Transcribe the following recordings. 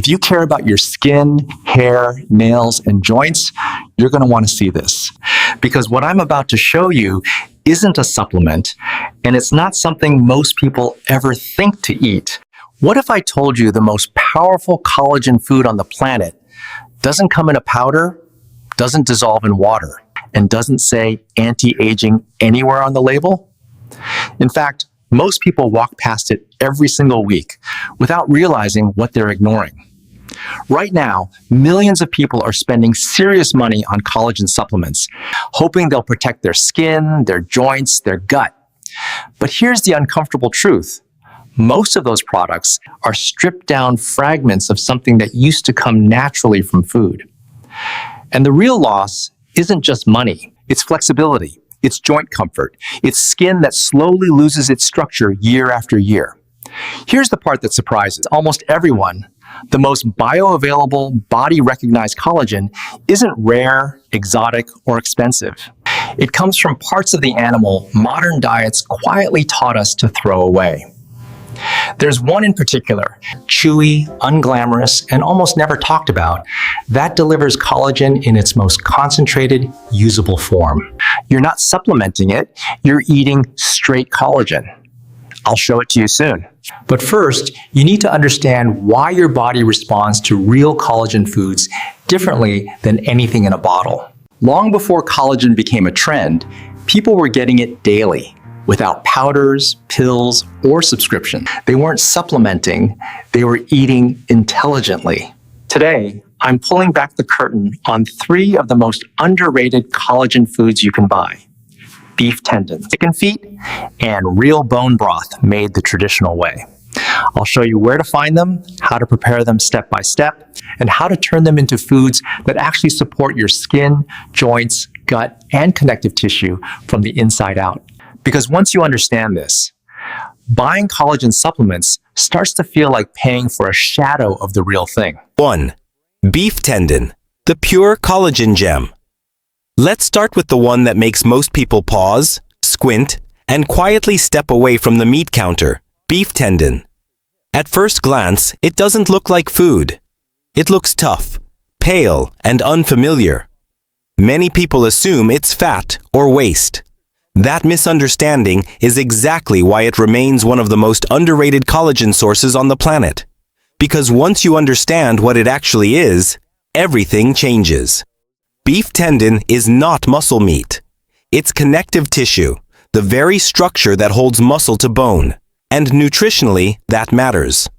If you care about your skin, hair, nails, and joints, you're going to want to see this. Because what I'm about to show you isn't a supplement, and it's not something most people ever think to eat. What if I told you the most powerful collagen food on the planet doesn't come in a powder, doesn't dissolve in water, and doesn't say anti-aging anywhere on the label? In fact, most people walk past it every single week without realizing what they're ignoring. Right now, millions of people are spending serious money on collagen supplements, hoping they'll protect their skin, their joints, their gut. But here's the uncomfortable truth. Most of those products are stripped down fragments of something that used to come naturally from food. And the real loss isn't just money, it's flexibility, it's joint comfort, it's skin that slowly loses its structure year after year. Here's the part that surprises almost everyone. The most bioavailable, body-recognized collagen isn't rare, exotic, or expensive. It comes from parts of the animal modern diets quietly taught us to throw away. There's one in particular, chewy, unglamorous, and almost never talked about, that delivers collagen in its most concentrated, usable form. You're not supplementing it, you're eating straight collagen. I'll show it to you soon. But first, you need to understand why your body responds to real collagen foods differently than anything in a bottle. Long before collagen became a trend, people were getting it daily, without powders, pills, or subscription. They weren't supplementing, they were eating intelligently. Today, I'm pulling back the curtain on 3 of the most underrated collagen foods you can buy: beef tendons, chicken feet, and real bone broth made the traditional way. I'll show you where to find them, how to prepare them step by step, and how to turn them into foods that actually support your skin, joints, gut, and connective tissue from the inside out. Because once you understand this, buying collagen supplements starts to feel like paying for a shadow of the real thing. 1. Beef tendon, the pure collagen gem. Let's start with the one that makes most people pause, squint, and quietly step away from the meat counter: beef tendon. At first glance, it doesn't look like food. It looks tough, pale, and unfamiliar. Many people assume it's fat or waste. That misunderstanding is exactly why it remains one of the most underrated collagen sources on the planet. Because once you understand what it actually is, everything changes. Beef tendon is not muscle meat. It's connective tissue, the very structure that holds muscle to bone. And nutritionally, that matters.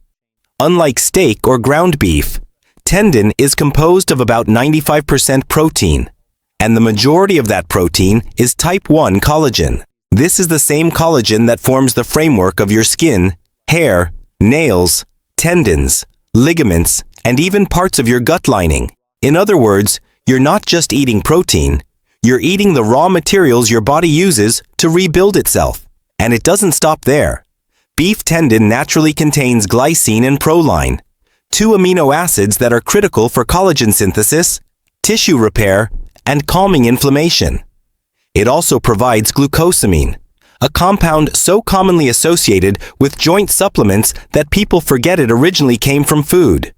Unlike steak or ground beef, tendon is composed of about 95% protein. And the majority of that protein is type 1 collagen. This is the same collagen that forms the framework of your skin, hair, nails, tendons, ligaments, and even parts of your gut lining. In other words, you're not just eating protein, you're eating the raw materials your body uses to rebuild itself. And it doesn't stop there. Beef tendon naturally contains glycine and proline, 2 amino acids that are critical for collagen synthesis, tissue repair, and calming inflammation. It also provides glucosamine, a compound so commonly associated with joint supplements that people forget it originally came from food.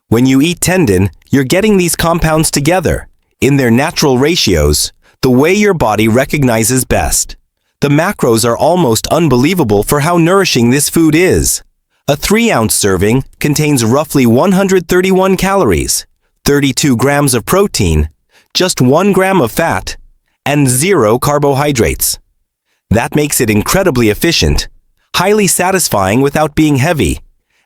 When you eat tendon, you're getting these compounds together, in their natural ratios, the way your body recognizes best. The macros are almost unbelievable for how nourishing this food is. A 3-ounce serving contains roughly 131 calories, 32 grams of protein, just 1 gram of fat, and 0 carbohydrates. That makes it incredibly efficient, highly satisfying without being heavy,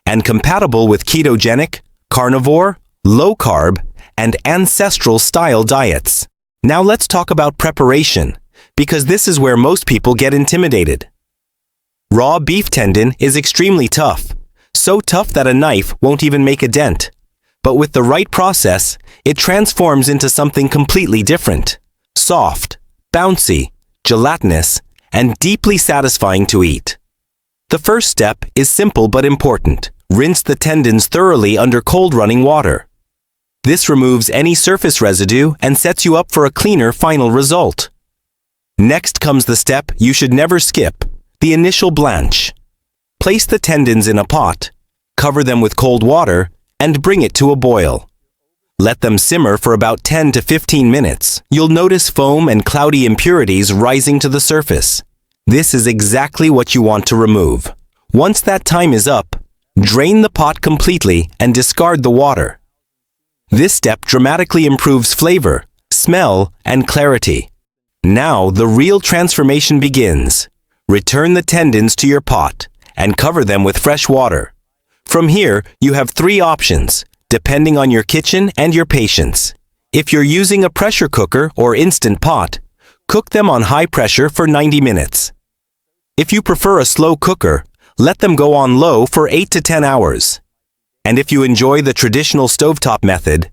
and compatible with ketogenic, carnivore, low-carb, and ancestral-style diets. Now let's talk about preparation, because this is where most people get intimidated. Raw beef tendon is extremely tough, so tough that a knife won't even make a dent. But with the right process, it transforms into something completely different. Soft, bouncy, gelatinous, and deeply satisfying to eat. The first step is simple but important. Rinse the tendons thoroughly under cold running water. This removes any surface residue and sets you up for a cleaner final result. Next comes the step you should never skip, the initial blanch. Place the tendons in a pot, cover them with cold water, and bring it to a boil. Let them simmer for about 10 to 15 minutes. You'll notice foam and cloudy impurities rising to the surface. This is exactly what you want to remove. Once that time is up, drain the pot completely and discard the water. This step dramatically improves flavor, smell, and clarity. Now the real transformation begins. Return the tendons to your pot and cover them with fresh water. From here, you have 3 options, depending on your kitchen and your patience. If you're using a pressure cooker or instant pot, cook them on high pressure for 90 minutes. If you prefer a slow cooker, let them go on low for 8 to 10 hours. And if you enjoy the traditional stovetop method,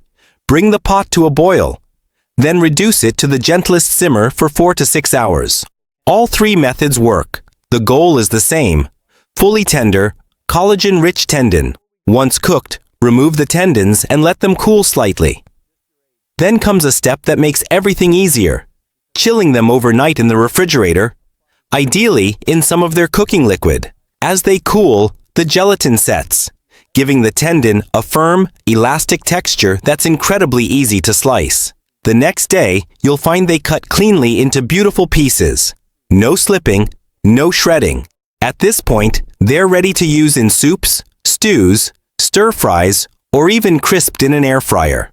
bring the pot to a boil. Then reduce it to the gentlest simmer for 4 to 6 hours. All 3 methods work. The goal is the same. Fully tender, collagen-rich tendon. Once cooked, remove the tendons and let them cool slightly. Then comes a step that makes everything easier. Chilling them overnight in the refrigerator, ideally in some of their cooking liquid. As they cool, the gelatin sets, giving the tendon a firm, elastic texture that's incredibly easy to slice. The next day, you'll find they cut cleanly into beautiful pieces. No slipping, no shredding. At this point, they're ready to use in soups, stews, stir-fries, or even crisped in an air fryer.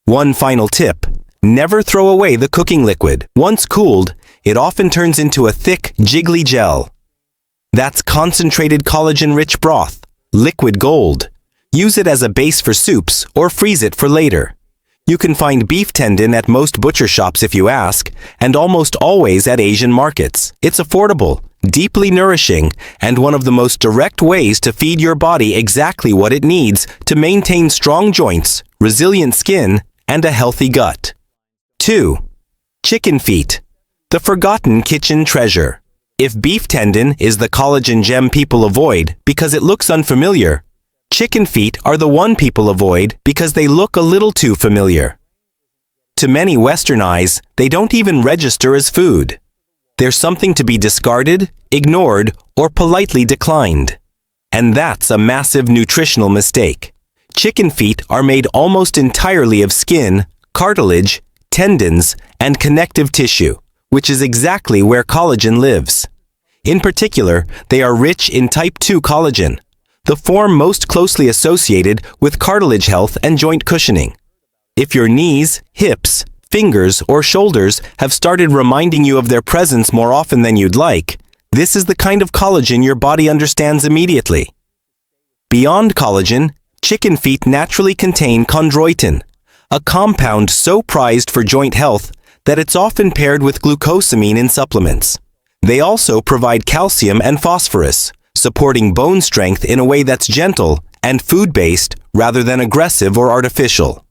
One final tip: never throw away the cooking liquid. Once cooled, it often turns into a thick, jiggly gel. That's concentrated collagen-rich broth, liquid gold. Use it as a base for soups or freeze it for later. You can find beef tendon at most butcher shops if you ask, and almost always at Asian markets. It's affordable, deeply nourishing, and one of the most direct ways to feed your body exactly what it needs to maintain strong joints, resilient skin, and a healthy gut. 2. Chicken feet, the forgotten kitchen treasure. If beef tendon is the collagen gem people avoid because it looks unfamiliar, chicken feet are the one people avoid because they look a little too familiar. To many Western eyes, they don't even register as food. They're something to be discarded, ignored, or politely declined. And that's a massive nutritional mistake. Chicken feet are made almost entirely of skin, cartilage, tendons, and connective tissue, which is exactly where collagen lives. In particular, they are rich in type 2 collagen, the form most closely associated with cartilage health and joint cushioning. If your knees, hips, fingers, or shoulders have started reminding you of their presence more often than you'd like, this is the kind of collagen your body understands immediately. Beyond collagen, chicken feet naturally contain chondroitin, a compound so prized for joint health that it's often paired with glucosamine in supplements. They also provide calcium and phosphorus, supporting bone strength in a way that's gentle and food-based rather than aggressive or artificial.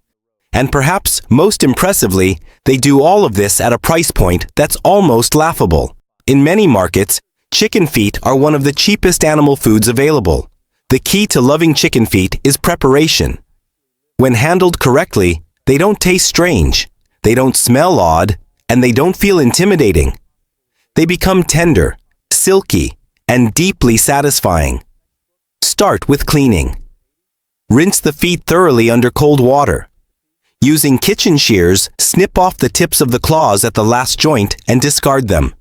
And perhaps most impressively, they do all of this at a price point that's almost laughable. In many markets, chicken feet are one of the cheapest animal foods available. The key to loving chicken feet is preparation. When handled correctly, they don't taste strange, they don't smell odd, and they don't feel intimidating. They become tender, silky, and deeply satisfying. Start with cleaning. Rinse the feet thoroughly under cold water. Using kitchen shears, snip off the tips of the claws at the last joint and discard them.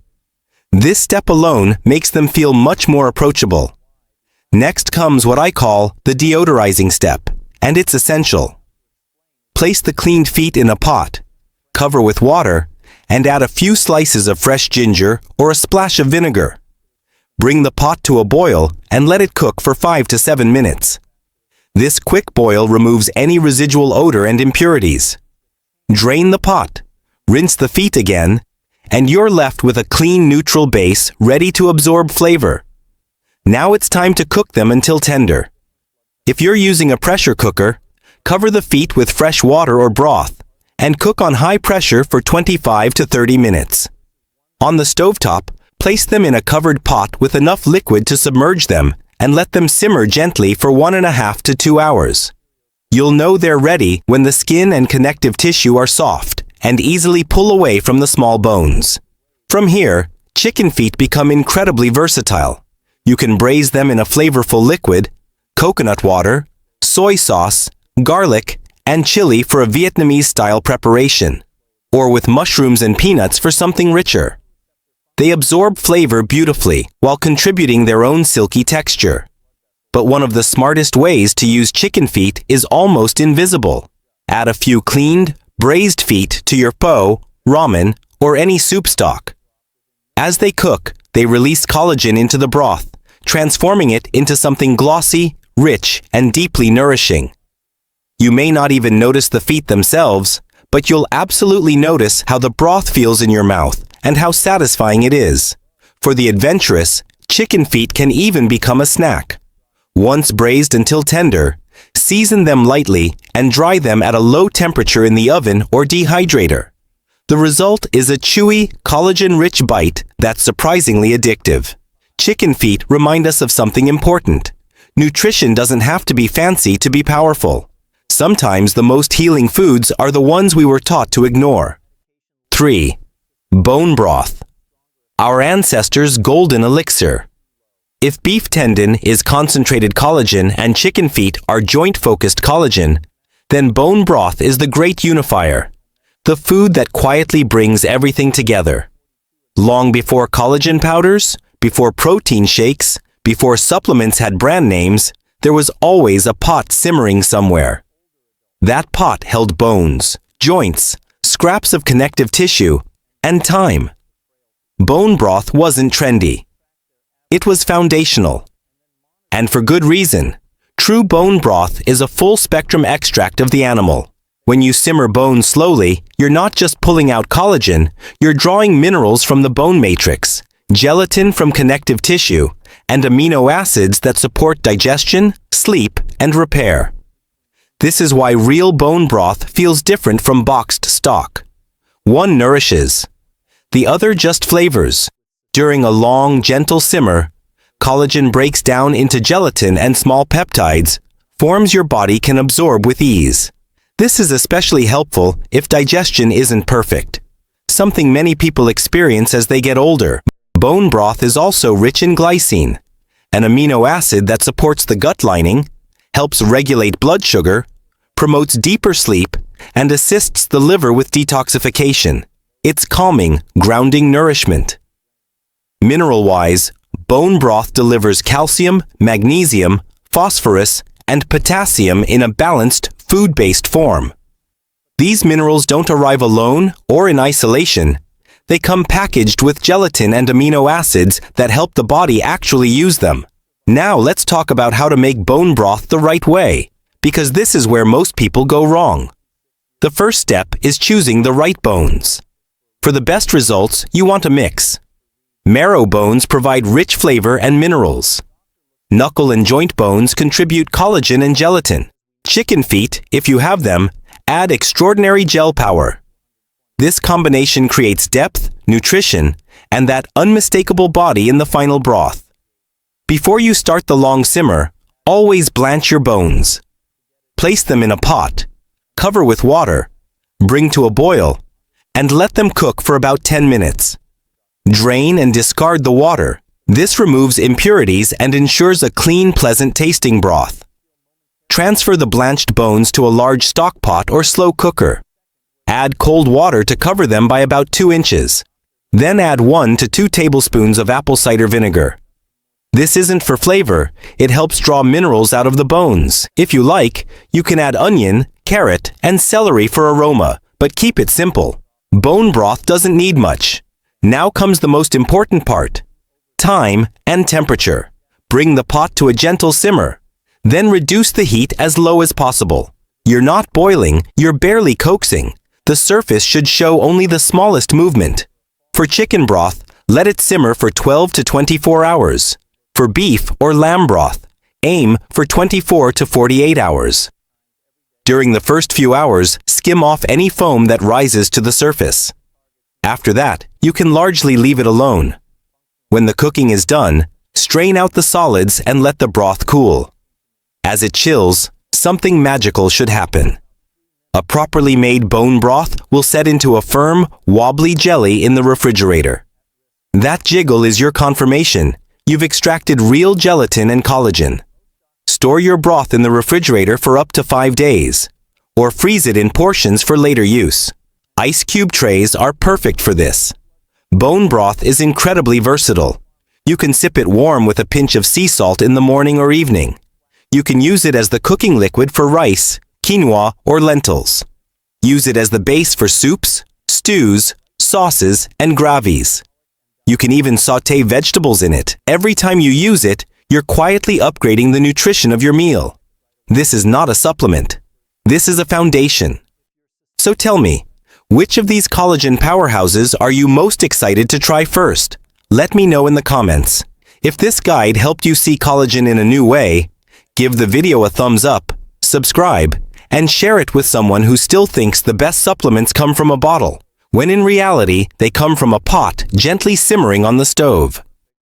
This step alone makes them feel much more approachable. Next comes what I call the deodorizing step, and it's essential. Place the cleaned feet in a pot, cover with water, and add a few slices of fresh ginger or a splash of vinegar. Bring the pot to a boil and let it cook for 5 to 7 minutes. This quick boil removes any residual odor and impurities. Drain the pot, rinse the feet again, and you're left with a clean, neutral base ready to absorb flavor. Now it's time to cook them until tender. If you're using a pressure cooker, cover the feet with fresh water or broth and cook on high pressure for 25 to 30 minutes. On the stovetop, place them in a covered pot with enough liquid to submerge them and let them simmer gently for 1.5 to 2 hours. You'll know they're ready when the skin and connective tissue are soft and easily pull away from the small bones. From here, chicken feet become incredibly versatile. You can braise them in a flavorful liquid, coconut water, soy sauce, garlic, and chili for a Vietnamese-style preparation, or with mushrooms and peanuts for something richer. They absorb flavor beautifully while contributing their own silky texture. But one of the smartest ways to use chicken feet is almost invisible. Add a few cleaned, braised feet to your pho, ramen, or any soup stock. As they cook, they release collagen into the broth, transforming it into something glossy, rich, and deeply nourishing. You may not even notice the feet themselves, but you'll absolutely notice how the broth feels in your mouth and how satisfying it is. For the adventurous, chicken feet can even become a snack. Once braised until tender, season them lightly and dry them at a low temperature in the oven or dehydrator. The result is a chewy, collagen-rich bite that's surprisingly addictive. Chicken feet remind us of something important. Nutrition doesn't have to be fancy to be powerful. Sometimes the most healing foods are the ones we were taught to ignore. 3. Bone broth. Our ancestors' golden elixir. If beef tendon is concentrated collagen and chicken feet are joint-focused collagen, then bone broth is the great unifier, the food that quietly brings everything together. Long before collagen powders, before protein shakes, before supplements had brand names, there was always a pot simmering somewhere. That pot held bones, joints, scraps of connective tissue, and time. Bone broth wasn't trendy. It was foundational. And for good reason. True bone broth is a full-spectrum extract of the animal. When you simmer bones slowly, you're not just pulling out collagen, you're drawing minerals from the bone matrix, gelatin from connective tissue, and amino acids that support digestion, sleep, and repair. This is why real bone broth feels different from boxed stock. One nourishes. The other just flavors. During a long, gentle simmer, collagen breaks down into gelatin and small peptides, forms your body can absorb with ease. This is especially helpful if digestion isn't perfect, something many people experience as they get older. Bone broth is also rich in glycine, an amino acid that supports the gut lining, helps regulate blood sugar, promotes deeper sleep, and assists the liver with detoxification. It's calming, grounding nourishment. Mineral-wise, bone broth delivers calcium, magnesium, phosphorus, and potassium in a balanced, food-based form. These minerals don't arrive alone or in isolation. They come packaged with gelatin and amino acids that help the body actually use them. Now let's talk about how to make bone broth the right way, because this is where most people go wrong. The first step is choosing the right bones. For the best results, you want a mix. Marrow bones provide rich flavor and minerals. Knuckle and joint bones contribute collagen and gelatin. Chicken feet, if you have them, add extraordinary gel power. This combination creates depth, nutrition, and that unmistakable body in the final broth. Before you start the long simmer, always blanch your bones. Place them in a pot, cover with water, bring to a boil, and let them cook for about 10 minutes. Drain and discard the water. This removes impurities and ensures a clean, pleasant-tasting broth. Transfer the blanched bones to a large stock pot or slow cooker. Add cold water to cover them by about 2 inches. Then add 1 to 2 tablespoons of apple cider vinegar. This isn't for flavor, it helps draw minerals out of the bones. If you like, you can add onion, carrot, and celery for aroma, but keep it simple. Bone broth doesn't need much. Now comes the most important part. Time and temperature. Bring the pot to a gentle simmer. Then reduce the heat as low as possible. You're not boiling, you're barely coaxing. The surface should show only the smallest movement. For chicken broth, let it simmer for 12 to 24 hours. For beef or lamb broth, aim for 24 to 48 hours. During the first few hours, skim off any foam that rises to the surface. After that, you can largely leave it alone. When the cooking is done, strain out the solids and let the broth cool. As it chills, something magical should happen. A properly made bone broth will set into a firm, wobbly jelly in the refrigerator. That jiggle is your confirmation. You've extracted real gelatin and collagen. store your broth in the refrigerator for up to 5 days, or freeze it in portions for later use. Ice cube trays are perfect for this. Bone broth is incredibly versatile. You can sip it warm with a pinch of sea salt in the morning or evening. You can use it as the cooking liquid for rice, quinoa, or lentils. Use it as the base for soups, stews, sauces, and gravies. You can even sauté vegetables in it. Every time you use it, you're quietly upgrading the nutrition of your meal. This is not a supplement. This is a foundation. So tell me, which of these collagen powerhouses are you most excited to try first? Let me know in the comments. If this guide helped you see collagen in a new way, give the video a thumbs up, subscribe, and share it with someone who still thinks the best supplements come from a bottle, when in reality they come from a pot gently simmering on the stove.